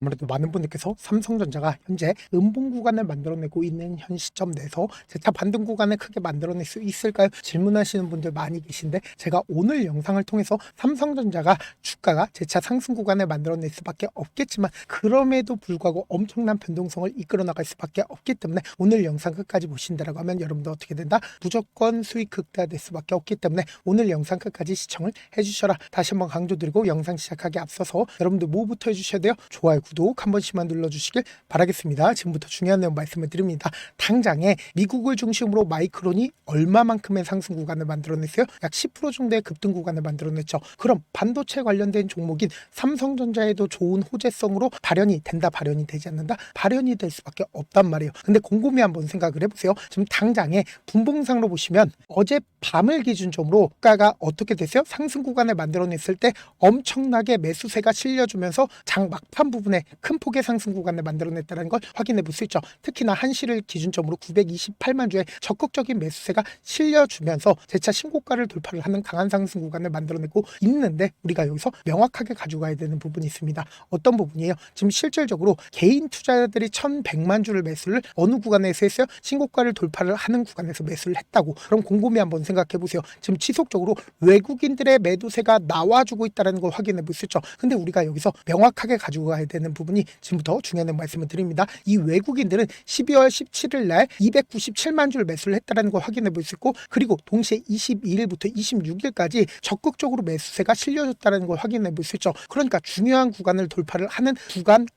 아무래도 많은 분들께서 삼성전자가 현재 음봉 구간을 만들어내고 있는 현 시점 내에서 재차 반등 구간을 크게 만들어낼 수 있을까요? 질문하시는 분들 많이 계신데, 제가 오늘 영상을 통해서 삼성전자가 주가가 재차 상승 구간을 만들어낼 수밖에 없겠지만 그럼에도 불구하고 엄청난 변동성을 이끌어 나갈 수밖에 없기 때문에 오늘 영상 끝까지 보신다라고 하면 여러분도 어떻게 된다? 무조건 수익 극대화될 수밖에 없기 때문에 오늘 영상 끝까지 시청을 해주셔라. 다시 한번 강조드리고 영상 시작하기 앞서서 여러분들 뭐부터 해주셔야 돼요? 좋아요, 구독 한 번씩만 눌러주시길 바라겠습니다. 지금부터 중요한 내용 말씀을 드립니다. 당장에 미국을 중심으로 마이크론이 얼마만큼의 상승 구간을 만들어냈어요? 약 10% 정도의 급등 구간을 만들어냈죠. 그럼 반도체 관련된 종목인 삼성전자에도 좋은 호재성으로 발현이 된다, 발현이 되지 않는다? 발현이 될 수밖에 없단 말이에요. 근데 곰곰이 한번 생각을 해보세요. 지금 당장에 분봉상으로 보시면 어제 밤을 기준점으로 주가가 어떻게 됐어요? 상승 구간을 만들어냈을 때 엄청나게 매수세가 실려주면서 장 막판 부분에 큰 폭의 상승 구간을 만들어냈다는 걸 확인해 볼 수 있죠. 특히나 한시를 기준점으로 928만 주의 적극적인 매수세가 실려주면서 재차 신고가를 돌파를 하는 강한 상승 구간을 만들어내고 있는데, 우리가 여기서 명확하게 가져가야 되는 부분이 있습니다. 어떤 부분이에요? 지금 실질적으로 개인 투자자들이 1100만 주를 매수를 어느 구간에서 했어요? 신고가를 돌파를 하는 구간에서 매수를 했다고. 그럼 곰곰이 한번 생각해 보세요. 지금 지속적으로 외국인들의 매도세가 나와주고 있다는 걸 확인해 볼 수 있죠. 근데 우리가 여기서 명확하게 가지고 가야 되는 부분이 지금부터 중요한 말씀을 드립니다. 이 외국인들은 12월 17일 날 297만 주를 매수를 했다는 걸 확인해 볼 수 있고, 그리고 동시에 22일부터 26일까지 적극적으로 매수세가 실려졌다는 걸 확인해 볼 수 있죠. 그러니까 중요한 구간을 돌파를 하는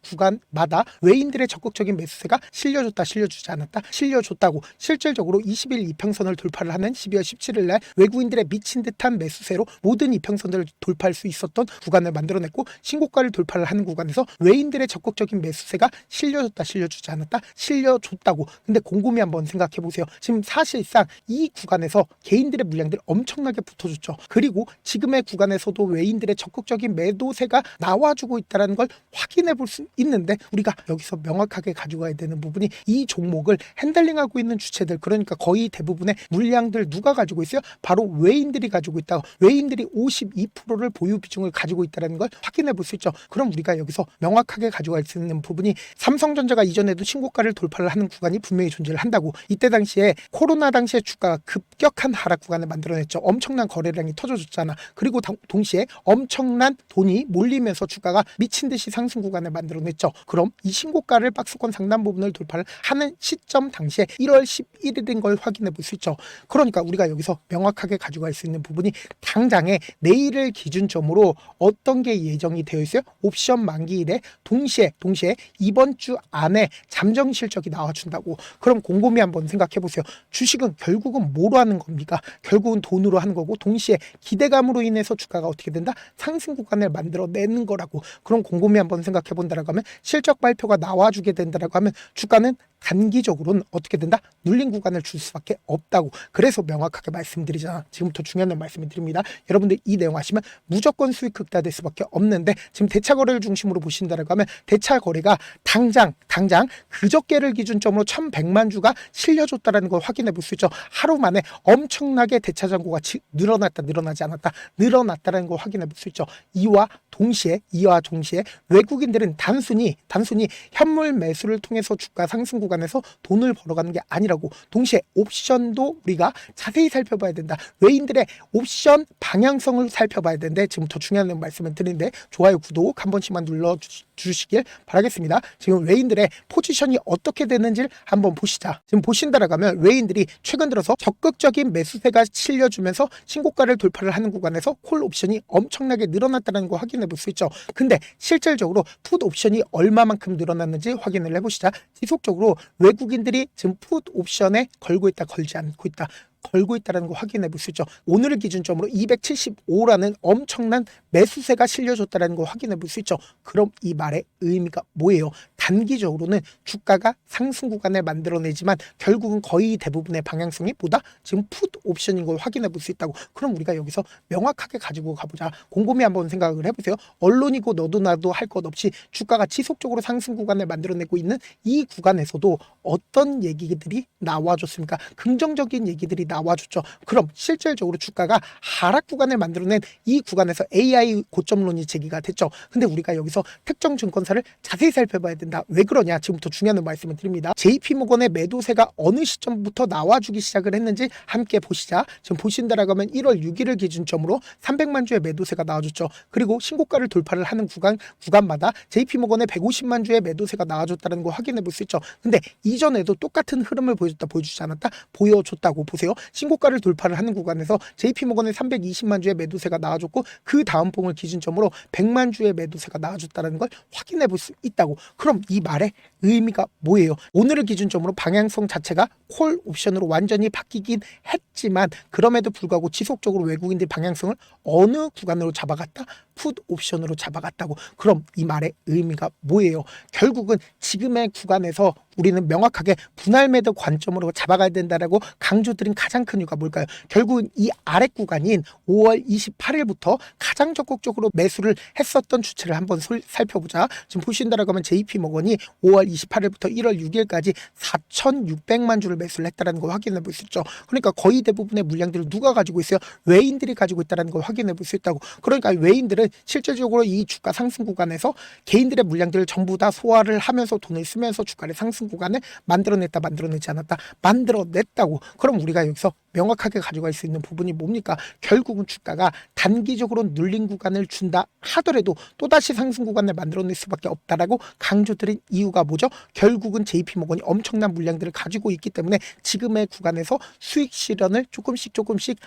구간마다 외인들의 적극적인 매수세가 실려줬다, 실려주지 않았다, 실려줬다고. 실질적으로 20일 이평선을 돌파를 하는 12월 17일 날 외국인들의 미친 듯한 매수세로 모든 이평선들을 돌파할 수 있었던 구간을 만들어냈고, 신고가를 돌파를 하는 구간에서 외인들의 적극적인 매수세가 실려줬다, 실려주지 않았다, 실려줬다고. 근데 곰곰이 한번 생각해 보세요. 지금 사실상 이 구간에서 개인들의 물량들이 엄청나게 붙어줬죠. 그리고 지금의 구간에서도 외인들의 적극적인 매도세가 나와주고 있다는 걸 확인해 볼 수 있는데, 우리가 여기서 명확하게 가져가야 되는 부분이 이 종목을 핸들링하고 있는 주체들, 그러니까 거의 대부분의 물량들 누가 가지고 있어요? 바로 외인들이 가지고 있다고. 외인들이 52%를 보유 비중을 가지고 있다는 걸 확인해 볼 수 있죠. 그럼 우리가 여기서 명확하게 가져갈 수 있는 부분이, 삼성전자가 이전에도 신고가를 돌파를 하는 구간이 분명히 존재를 한다고. 이때 당시에 코로나 당시에 주가가 급격한 하락 구간을 만들어냈죠. 엄청난 거래량이 터져줬잖아. 그리고 동시에 엄청난 돈이 몰리면서 주가가 미친 듯이 상승 구간을 만들어냈죠. 그럼 이 신고가를 박스권 상단 부분을 돌파를 하는 시점 당시에 1월 11일인 걸 확인해 볼 수 있죠. 그러니까 우리가 여기서 명확하게 가져갈 수 있는 부분이, 당장에 내일을 기준점으로 어떤 게 예정이 되어 있어요? 옵션 만기일에 동시에 이번 주 안에 잠정 실적이 나와준다고. 그럼 곰곰이 한번 생각해 보세요. 주식은 결국은 뭐로 하는 겁니까? 결국은 돈으로 하는 거고, 동시에 기대감으로 인해서 주가가 어떻게 된다? 상승 구간을 만들어내는 거라고. 그럼 곰곰이 한번 생각해 본다라고 하면, 실적 발표가 나와주게 된다라고 하면 주가는 단기적으로는 어떻게 된다? 눌린 구간을 줄 수밖에 없다고. 그래서 명확하게 말씀드리잖아. 지금부터 중요한 말씀을 드립니다. 여러분들 이 내용 아시면 무조건 수익 극대화될 수밖에 없는데, 지금 대차 거래를 중심으로 보신다라고 하면 대차 거래가 당장 그저께를 기준점으로 1100만 주가 실려줬다라는 걸 확인해 볼 수 있죠. 하루 만에 엄청나게 대차 잔고가 늘어났다, 늘어나지 않았다, 늘어났다라는 걸 확인해 볼 수 있죠. 이와 동시에 외국인들은 단순히 현물 매수를 통해서 주가 상승 구간에서 돈을 벌어가는 게 아니라고. 동시에 옵션도 우리가 자세히 살펴봐야 된다. 외인들의 옵션 방향성을 살펴봐야 되는데, 지금부터 중요한 말씀을 드리는데 좋아요, 구독 한 번씩만 눌러주시길 바라겠습니다. 지금 외인들의 포지션이 어떻게 되는지를 한번 보시자. 지금 보신다라고 하면 외인들이 최근 들어서 적극적인 매수세가 실려주면서 신고가를 돌파를 하는 구간에서 콜 옵션이 엄청나게 늘어났다는 거 확인해 볼 수 있죠. 근데 실질적으로 풋 옵션이 얼마만큼 늘어났는지 확인을 해보시자. 지속적으로 외국인들이 지금 풋 옵션에 걸고 있다, 걸지 않고 있다, 걸고 있다는 거 확인해 볼 수 있죠. 오늘을 기준점으로 275라는 엄청난 매수세가 실려줬다는 거 확인해 볼 수 있죠. 그럼 이 말의 의미가 뭐예요? 단기적으로는 주가가 상승 구간을 만들어내지만 결국은 거의 대부분의 방향성이 뭐다? 지금 풋 옵션인 걸 확인해 볼 수 있다고. 그럼 우리가 여기서 명확하게 가지고 가보자. 곰곰이 한번 생각을 해보세요. 언론이고 너도 나도 할 것 없이 주가가 지속적으로 상승 구간을 만들어내고 있는 이 구간에서도 어떤 얘기들이 나와줬습니까? 긍정적인 얘기들이 나와줬죠. 그럼 실질적으로 주가가 하락 구간을 만들어낸 이 구간에서 AI 고점론이 제기가 됐죠. 근데 우리가 여기서 특정 증권사를 자세히 살펴봐야 된다. 왜 그러냐? 지금부터 중요한 말씀을 드립니다. JP모건의 매도세가 어느 시점부터 나와주기 시작을 했는지 함께 보시자. 지금 보신다라고 하면 1월 6일을 기준점으로 300만 주의 매도세가 나와줬죠. 그리고 신고가를 돌파를 하는 구간마다 JP모건의 150만 주의 매도세가 나와줬다는 거 확인해 볼 수 있죠. 근데 이전에도 똑같은 흐름을 보여주지 않았다? 보여줬다고 보세요. 신고가를 돌파를 하는 구간에서 JP모건의 320만 주의 매도세가 나와줬고 그 다음 봉을 기준점으로 100만 주의 매도세가 나와줬다는 걸 확인해 볼 수 있다고. 그럼 이 말의 의미가 뭐예요? 오늘을 기준점으로 방향성 자체가 콜 옵션으로 완전히 바뀌긴 했지만 그럼에도 불구하고 지속적으로 외국인들 방향성을 어느 구간으로 잡아갔다? 풋 옵션으로 잡아갔다고. 그럼 이 말의 의미가 뭐예요? 결국은 지금의 구간에서 우리는 명확하게 분할 매도 관점으로 잡아가야 된다라고 강조드린 가장 큰 이유가 뭘까요? 결국은 이 아래 구간인 5월 28일부터 가장 적극적으로 매수를 했었던 주체를 한번 살펴보자. 지금 보신다라고 하면 JP모건이 5월 28일부터 1월 6일까지 4,600만 주를 매수를 했다는 걸 확인해 볼 수 있죠. 그러니까 거의 대부분의 물량들을 누가 가지고 있어요? 외인들이 가지고 있다는 걸 확인해 볼 수 있다고. 그러니까 외인들은 실질적으로 이 주가 상승 구간에서 개인들의 물량들을 전부 다 소화를 하면서 돈을 쓰면서 주가를 상승 구간을 만들어냈다, 만들어내지 않았다, 만들어냈다고. 그럼 우리가 여기서 명확하게 가져갈 수 있는 부분이 뭡니까? 결국은 주가가 단기적으로 눌린 구간을 준다 하더라도 또다시 상승 구간을 만들어낼 수밖에 없다라고 강조드린 이유가 뭐죠? 결국은 JP모건이 엄청난 물량들을 가지고 있기 때문에 지금의 구간에서 수익 실현을 조금씩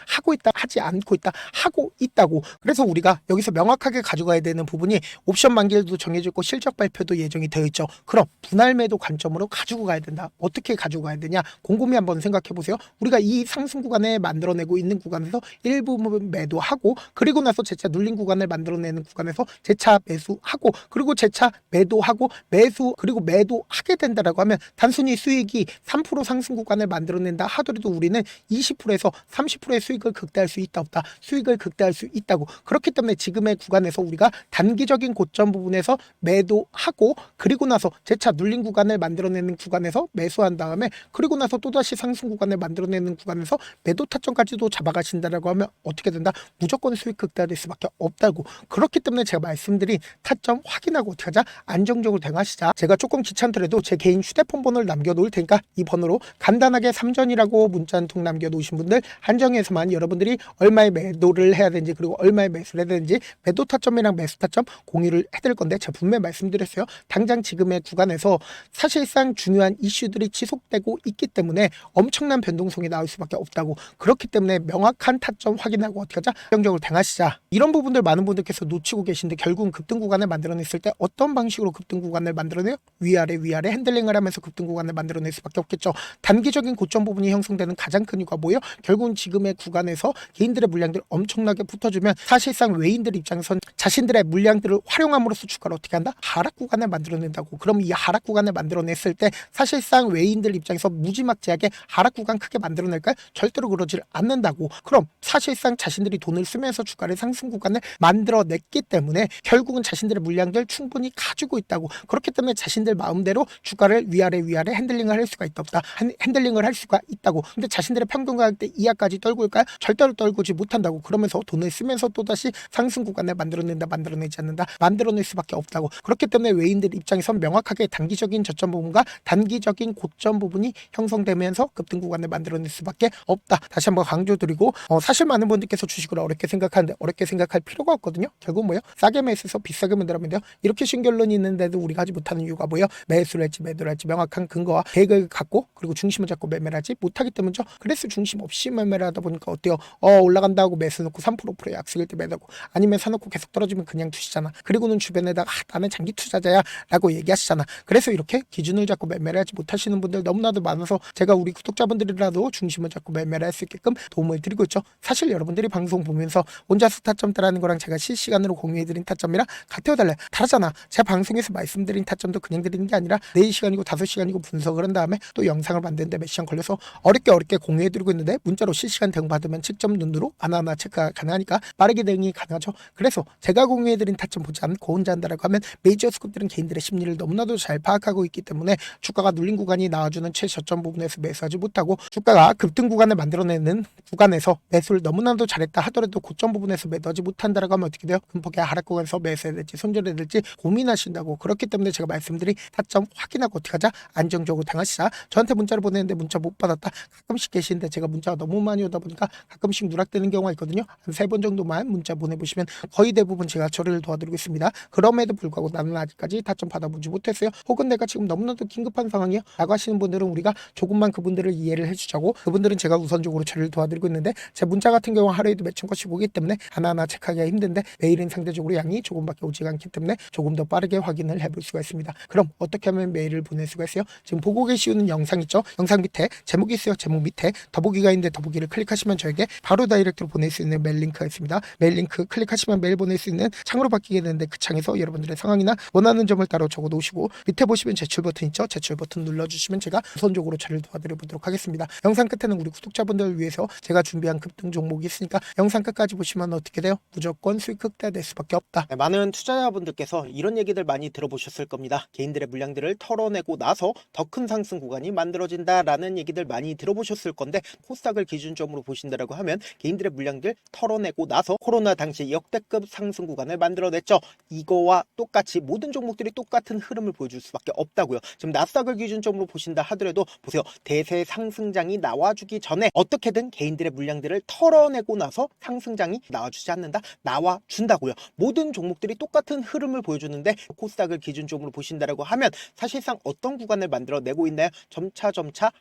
하고 있다, 하지 않고 있다, 하고 있다고. 그래서 우리가 여기서 명확하게 가져가야 되는 부분이 옵션 만기일도 정해져 있고 실적 발표도 예정이 되어 있죠. 그럼 분할 매도 관점으로 가지고 가야 된다. 어떻게 가지고 가야 되냐? 곰곰이 한번 생각해 보세요. 우리가 이 상승 구간에 만들어내고 있는 구간에서 일부분 매도하고 그리고 나서 재차 눌린 구간을 만들어내는 구간에서 재차 매수하고 그리고 재차 매도하고 매수 그리고 매도하게 된다라고 하면 단순히 수익이 3% 상승 구간을 만들어낸다 하더라도 우리는 20%에서 30%의 수익을 극대화할 수 있다 없다? 수익을 극대화할 수 있다고. 그렇기 때문에 지금의 구간에서 우리가 단기적인 고점 부분에서 매도하고 그리고 나서 재차 눌린 구간을 만들어내는 구간에서 매수한 다음에 그리고 나서 또다시 상승 구간을 만들어내는 구간에서 매도 타점까지도 잡아가신다라고 하면 어떻게 된다? 무조건 수익 극대화될 수밖에 없다고. 그렇기 때문에 제가 말씀드린 타점 확인하고 어떻게 하자? 안정적으로 대응하시자. 제가 조금 귀찮더라도 제 개인 휴대폰 번호를 남겨놓을 테니까 이 번호로 간단하게 삼전이라고 문자 한 통 남겨놓으신 분들 한정해서만 여러분들이 얼마의 매도를 해야 되는지 그리고 얼마의 매수를 해야 되는지 매도 타점이랑 매수 타점 공유를 해드릴 건데 제가 분명히 말씀드렸어요. 당장 지금의 구간에서 사실상 중요한 이슈들이 지속되고 있기 때문에 엄청난 변동성이 나올 수밖에 없다고. 그렇기 때문에 명확한 타점 확인하고 어떻게 하자? 안정적으로 대응하시자. 이런 부분들 많은 분들께서 놓치고 계신데 결국은 급등 구간을 만들어냈을 때 어떤 방식으로 급등 구간을 만들어내요? 위아래 핸들링을 하면서 급등 구간을 만들어낼 수밖에 없겠죠. 단기적인 고점 부분이 형성되는 가장 큰 이유가 뭐예요? 결국은 지금의 구간에서 개인들의 물량들 엄청나게 붙어주면 사실상 외인들 입장에선 자신들의 물량들을 활용함으로써 주가를 어떻게 한다? 하락 구간을 만들어낸다고. 그럼 이 하락 구간을 만들어냈을 때 사실상 외인들 입장에서 무지막지하게 하락 구간 크게 만들어낼까요? 절대로 그러질 않는다고. 그럼 사실상 자신들이 돈을 쓰면서 주가를 상승 구간을 만들어냈기 때문에 결국은 자신들의 물량들 충분히 가지고 있다고. 그렇기 때문에 자신들 마음대로 주가를 위아래 핸들링을 할 수가 있다 없다? 핸들링을 할 수가 있다고. 근데 자신들의 평균 가격대 이하까지 떨굴까요? 절대로 떨구지 못한다고. 그러면서 돈을 쓰면서 또다시 상승 구간을 만들어낸다, 만들어내지 않는다, 만들어낼 수밖에 없다고. 그렇기 때문에 외인들 입장에선 명확하게 단기적인 저점 부분과 단기적인 고점 부분이 형성되면서 급등 구간을 만들어낼 수밖에 없다. 다시 한번 강조드리고 사실 많은 분들께서 주식을 어렵게 생각하는데 어렵게 생각할 필요가 없거든요. 결국 뭐예요? 싸게 매수해서 비싸게 만들면 돼요. 이렇게 신결론이 있는데도 우리가 하지 못하는 이유가 뭐예요? 매수를 할지 매도를 할지 명확한 근거와 계획을 갖고 그리고 중심을 잡고 매매를 하지 못하기 때문이죠. 그래서 중심 없이 매매를 하다 보니까 어때요? 올라간다고 매수 놓고 3% 약속일 때 매도하고 아니면 쌓아놓고 계속 떨어지면 그냥 두시잖아. 그리고는 주변에다가 나는 장기 투자자야 라고 얘기하시잖아. 그래서 이렇게 기준을 잡고 매매를 하지 못하시는 분들 너무나도 많아서 제가 우리 구독자분들이라도 중심을 잡고 매매를 할 수 있게끔 도움을 드리고 있죠. 사실 여러분들이 방송 보면서 혼자서 타점 따라하는 거랑 제가 실시간으로 공유해드린 타점이랑 같아요 달라요? 다르잖아. 제 방송에서 말씀드린 타점도 그냥 드리는 게 아니라 4시간이고 5시간이고 분석을 한 다음에 또 영상을 만드는데 몇 시간 걸려서 어렵게 공유해드리고 있는데 문자로 실시간 대응 받으면 직접 눈으로 하나하나 체크가 가능하니까 빠르게 대응이 가능하죠. 그래서 제가 공유해드린 타점 보지 않고 혼자 한다라고 하면 메이저 스skup들은 개인들의 심리를 너무나도 잘 파악하고 있기 때문에 주가가 눌린 구간이 나와주는 최저점 부분에서 매수하지 못하고 주가가 급등 구간을 만들어내는 구간에서 매수를 너무나도 잘했다 하더라도 고점 부분에서 매도하지 못한다라고 하면 어떻게 돼요? 금폭의 하락 구간에서 매수해야 될지 손절해야 될지 고민하신다고. 그렇기 때문에 제가 말씀드린 타점 확인하고 어떻게 하자? 안정적으로 당하시자. 저한테 문자를 보내는데 문자 못 받았다 가끔씩 계시는데 제가 문자가 너무 많이 오다 보니까 가끔씩 누락되는 경우가 있거든요. 한 3번 정도만 문자 보내보시면 거의 대부분 제가 처리를 도와드리고 있습니다. 그럼에도 불구하고 나는 아직까지 타점 받아보지 못했어요. 혹은 내가 지금 너무나도 긴급한 상황이야 라고 하시는 분들은 우리가 조금만 그분들을 이해를 해주자고, 그분들은 제가 우선적으로 처리를 도와드리고 있는데 제 문자 같은 경우 하루에도 몇천 건씩 오기 때문에 하나하나 체크하기가 힘든데 메일은 상대적으로 양이 조금밖에 오지 않기 때문에 조금 더 빠르게 확인을 해볼 수가 있습니다. 그럼 어떻게 하면 메일을 보낼 수가 있어요? 지금 보고 계시는 영상 있죠? 영상 밑에 제목이 있어요. 제목 밑에 더보기가 있는데 더보기를 클릭하시면 저에게 바로 다이렉트로 보낼 수 있는 메일 링크가 있습니다. 메일 링크 클릭하시면 메일 보낼 수 있는 창으로 바뀌게 되는데 그 창에서 여러분들의 상황이나 원하는 점을 따로 적어 놓으시고 밑에 보시면 제출 버튼 있죠? 제출 버튼 눌러주시면 제가 우선적으로 처리를 도와드려 보도록 하겠습니다. 영상 끝에는 우리 구독자분들을 위해서 제가 준비한 급등 종목이 있으니까 영상 끝까지 보시면 어떻게 돼요? 무조건 수익 극대화될 수밖에 없다. 네, 많은 투자자분들께서 이런 얘기들 많이 들어보셨을 겁니다. 개인들의 물량들을 털어내고 나서 더 큰 상승 구간이 만들어진다라는 얘기들 많이 들어보셨을 건데, 코스닥을 기준점으로 보신다라고 하면 개인들의 물량들 털어내고 나서 코로나 당시 역대급 상승 구간을 만들어냈죠. 이거와 똑같이 모든 종목들이 똑같은 흐름을 보여줄 수밖에 없다고요. 지금 나스닥을 기준점으로 보신다 하더라도 보세요. 대세 상승장이 나와주기 전에 어떻게든 개인들의 물량들을 털어내고 나서 상승장이 나와주지 않는다? 나와준다고요. 모든 종목들이 똑같은 흐름을 보여주는데 코스닥을 기준점으로 보신다라고 하면 사실상 어떤 구간을 만들어내고 있나요? 점차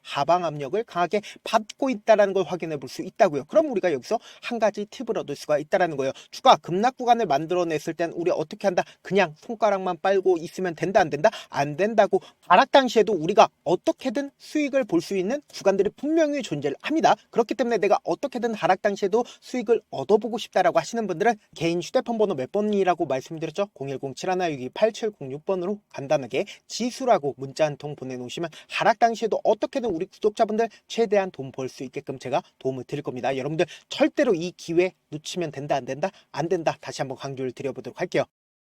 하방 압력을 강하게 받고 있다는 걸 확인해 볼 수 있다고요. 그럼 우리가 여기서 한 가지 팁을 얻을 수가 있다는 거예요. 주가 급락 구간을 만들어냈을 땐 우리 어떻게 한다? 그냥 손가락만 빨고 있으면 된다 안 된다? 안 된다고. 하락 당시에도 우리가 어떻게든 수익을 볼 수 있는 구간들이 분명히 존재를 합니다. 그렇기 때문에 내가 어떻게든 하락 당시에도 수익을 얻어보고 싶다라고 하시는 분들은 개인 휴대폰 번호 몇 번이라고 말씀드렸죠? 010-7162-8706번으로 간단하게 지수라고 문자 한 통 보내놓으시면 하락 당시에도 어떻게든 우리 구독자분들 최대한 돈 벌 수 있게끔 제가 도움을 드릴 겁니다. 여러분들 절대로 이 기회 놓치면 된다 안 된다? 안 된다. 다시 한번 강조를 드려보도록 할게요.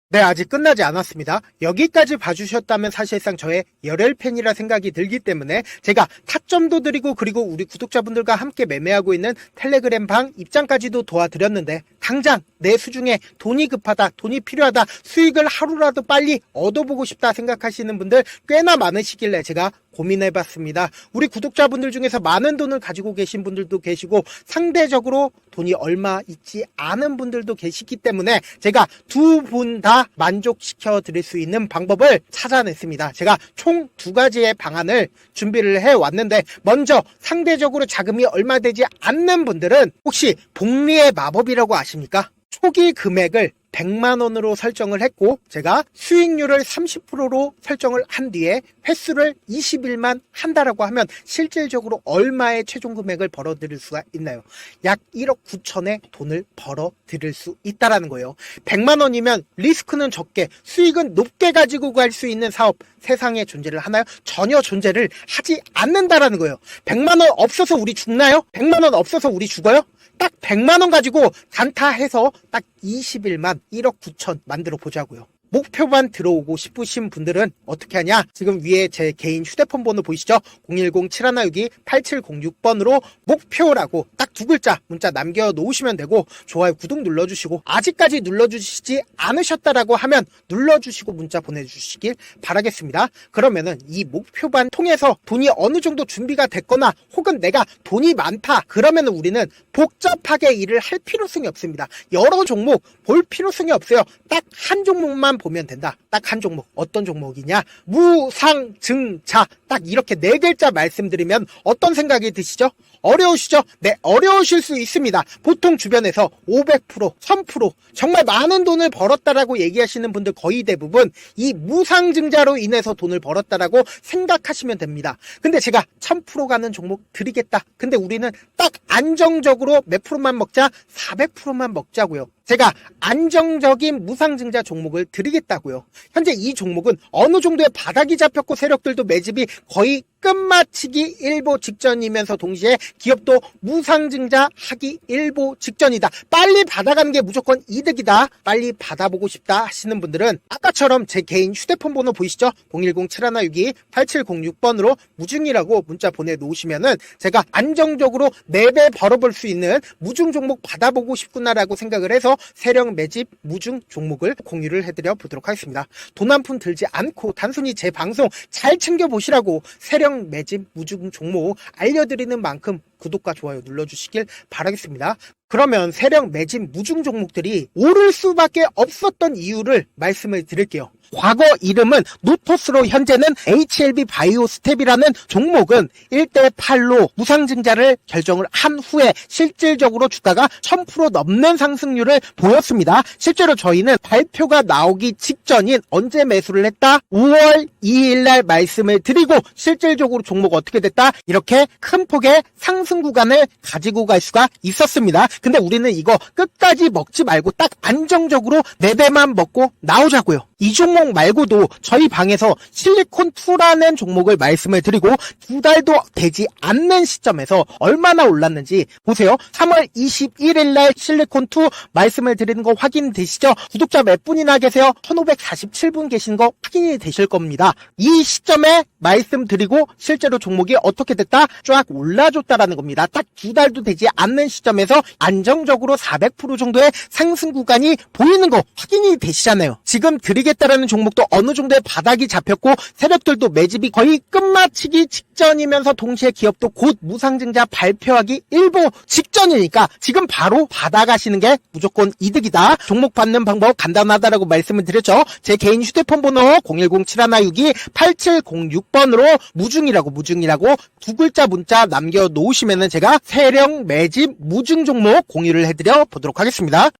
네, 아직 끝나지 않았습니다. 여기까지 봐주셨다면 사실상 저의 열혈팬이라 생각이 들기 때문에 제가 타점도 드리고 그리고 우리 구독자분들과 함께 매매하고 있는 텔레그램 방 입장까지도 도와드렸는데, 당장 내 수중에 돈이 급하다, 돈이 필요하다, 수익을 하루라도 빨리 얻어보고 싶다 생각하시는 분들 꽤나 많으시길래 제가 고민해봤습니다. 우리 구독자분들 중에서 많은 돈을 가지고 계신 분들도 계시고 상대적으로 돈이 얼마 있지 않은 분들도 계시기 때문에 제가 두 분 다 만족시켜 드릴 수 있는 방법을 찾아냈습니다. 제가 총 2가지의 방안을 준비를 해왔는데, 먼저 상대적으로 자금이 얼마 되지 않는 분들은 혹시 복리의 마법이라고 아십니까? 초기 금액을 100만원으로 설정을 했고 제가 수익률을 30%로 설정을 한 뒤에 횟수를 20일만 한다라고 하면 실질적으로 얼마의 최종 금액을 벌어들일 수가 있나요? 약 1억 9천의 돈을 벌어들일 수 있다라는 거예요. 100만원이면 리스크는 적게 수익은 높게 가지고 갈 수 있는 사업 세상에 존재를 하나요? 전혀 존재를 하지 않는다라는 거예요. 100만원 없어서 우리 죽나요? 100만원 없어서 우리 죽어요? 딱 100만원 가지고 단타해서 딱 20일만 1억 9천 만들어 보자고요. 목표만 들어오고 싶으신 분들은 어떻게 하냐? 지금 위에 제 개인 휴대폰 번호 보이시죠? 010-7162-8706번으로 목표라고 딱 2글자 문자 남겨놓으시면 되고, 좋아요, 구독 눌러주시고, 아직까지 눌러주시지 않으셨다라고 하면 눌러주시고 문자 보내주시길 바라겠습니다. 그러면은 이 목표반 통해서 돈이 어느 정도 준비가 됐거나 혹은 내가 돈이 많다 그러면은 우리는 복잡하게 일을 할 필요성이 없습니다. 여러 종목 볼 필요성이 없어요. 딱 한 종목만 보면 된다. 딱 한 종목. 어떤 종목이냐? 무상증자 딱 이렇게 네 글자 말씀드리면 어떤 생각이 드시죠? 어려우시죠? 네, 어려우실 수 있습니다. 보통 주변에서 500%, 1000% 정말 많은 돈을 벌었다라고 얘기하시는 분들 거의 대부분 이 무상증자로 인해서 돈을 벌었다라고 생각하시면 됩니다. 근데 제가 1000% 가는 종목 드리겠다. 근데 우리는 딱 안정적으로 몇 프로만 먹자? 400%만 먹자고요. 제가 안정적인 무상증자 종목을 드리겠다고요. 현재 이 종목은 어느 정도의 바닥이 잡혔고 세력들도 매집이 거의 끝마치기 일보 직전이면서 동시에 기업도 무상증자 하기 일보 직전이다. 빨리 받아가는 게 무조건 이득이다. 빨리 받아보고 싶다 하시는 분들은 아까처럼 제 개인 휴대폰 번호 보이시죠? 010-7162-8706번으로 무중이라고 문자 보내놓으시면은 제가 안정적으로 4배 벌어볼 수 있는 무중 종목 받아보고 싶구나라고 생각을 해서 세력 매집 무중 종목을 공유를 해드려 보도록 하겠습니다. 돈 한 푼 들지 않고 단순히 제 방송 잘 챙겨보시라고 세력 매집 무중 종목 알려드리는 만큼 구독과 좋아요 눌러주시길 바라겠습니다. 그러면 세력 매집 무중 종목들이 오를 수밖에 없었던 이유를 말씀을 드릴게요. 과거 이름은 노토스로 현재는 HLB 바이오스텝이라는 종목은 1대8로 무상증자를 결정을 한 후에 실질적으로 주가가 1000% 넘는 상승률을 보였습니다. 실제로 저희는 발표가 나오기 직전인 언제 매수를 했다? 5월 2일 날 말씀을 드리고 실질적으로 종목 어떻게 됐다? 이렇게 큰 폭의 상승 구간을 가지고 갈 수가 있었습니다. 근데 우리는 이거 끝까지 먹지 말고 딱 안정적으로 4배만 먹고 나오자고요. 이 종목 말고도 저희 방에서 실리콘2라는 종목을 말씀을 드리고 2달도 되지 않는 시점에서 얼마나 올랐는지 보세요. 3월 21일 날 실리콘2 말씀을 드리는 거 확인되시죠? 구독자 몇 분이나 계세요? 1547분 계신 거 확인이 되실 겁니다. 이 시점에 말씀드리고 실제로 종목이 어떻게 됐다? 쫙 올라줬다라는 겁니다. 딱 2달도 되지 않는 시점에서 안정적으로 400% 정도의 상승 구간이 보이는 거 확인이 되시잖아요. 지금 드리겠다라는 종목도 어느 정도의 바닥이 잡혔고 세력들도 매집이 거의 끝마치기 직전이면서 동시에 기업도 곧 무상증자 발표하기 일보 직전이니까 지금 바로 받아가시는 게 무조건 이득이다. 종목 받는 방법 간단하다라고 말씀을 드렸죠. 제 개인 휴대폰 번호 010-7162-8706번으로 무중이라고 두 글자 문자 남겨놓으시면은 제가 세력 매집 무중 종목 공유를 해드려 보도록 하겠습니다.